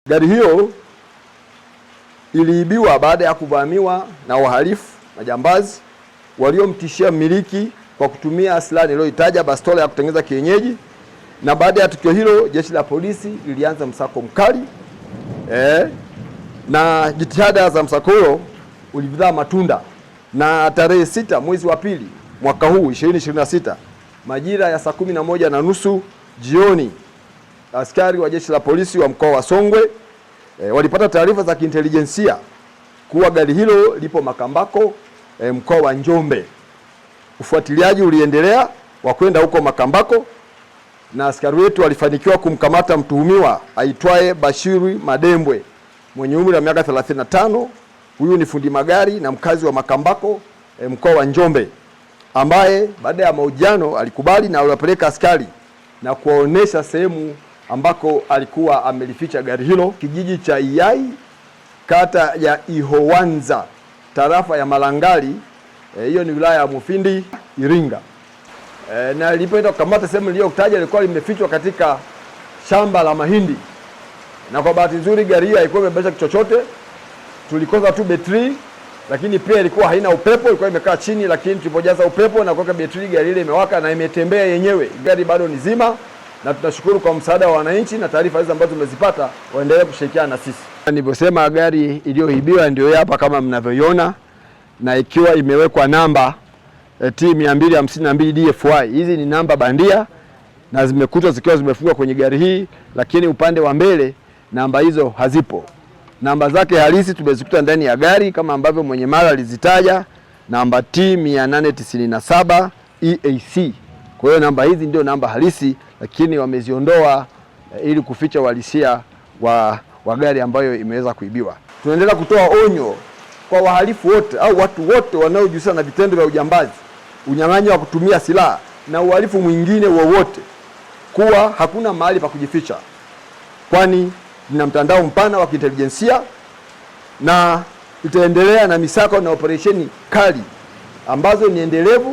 Gari hiyo iliibiwa baada ya kuvamiwa na wahalifu majambazi waliomtishia mmiliki kwa kutumia silaha niliyoitaja, bastola ya kutengeneza kienyeji. Na baada ya tukio hilo, jeshi la polisi lilianza msako mkali na jitihada za msako huo ulizaa matunda, na tarehe 6 mwezi wa pili mwaka huu 2026 majira ya saa 11:30 jioni, askari wa jeshi la polisi wa mkoa wa Songwe walipata taarifa za kiintelijensia kuwa gari hilo lipo Makambako, mkoa wa Njombe. Ufuatiliaji uliendelea wa kwenda huko Makambako, na askari wetu walifanikiwa kumkamata mtuhumiwa aitwaye Bashiri Madembwe mwenye umri wa miaka 35. Huyu ni fundi magari na mkazi wa Makambako, mkoa wa Njombe, ambaye baada ya mahojiano alikubali na aliwapeleka askari na kuwaonesha sehemu ambako alikuwa amelificha gari hilo, kijiji cha Iyai, kata ya Ihowanza, tarafa ya Malangali, hiyo ni wilaya ya Mufindi, Iringa. Na ilipoenda kukamata sehemu niliyotaja ilikuwa limefichwa katika shamba la mahindi, na kwa bahati nzuri gari hiyo haikuwa imebeba chochote. Tulikosa tu betri, lakini pia ilikuwa haina upepo, ilikuwa imekaa chini, lakini tulipojaza upepo na kuweka betri, gari ile imewaka na imetembea yenyewe. Gari bado ni zima, na tunashukuru kwa msaada wa wananchi na taarifa hizo ambazo tumezipata, waendelee kushirikiana na sisi. Nilivyosema, gari iliyoibiwa ndio hapa kama mnavyoiona, na ikiwa imewekwa namba T252 DFY. Hizi ni namba bandia na zimekutwa zikiwa zimefungwa kwenye gari hii, lakini upande wa mbele namba hizo hazipo. Namba zake halisi tumezikuta ndani ya gari kama ambavyo mwenye mara alizitaja, namba T897 EAC. Kwa hiyo namba hizi ndio namba halisi, lakini wameziondoa ili kuficha uhalisia wa gari ambayo imeweza kuibiwa. Tunaendelea kutoa onyo kwa wahalifu wote au watu wote wanaojihusisha na vitendo vya ujambazi, unyang'anyi wa kutumia silaha na uhalifu mwingine wowote kuwa hakuna mahali pa kujificha, kwani nina mtandao mpana wa kiintelijensia na itaendelea na misako na operesheni kali ambazo ni endelevu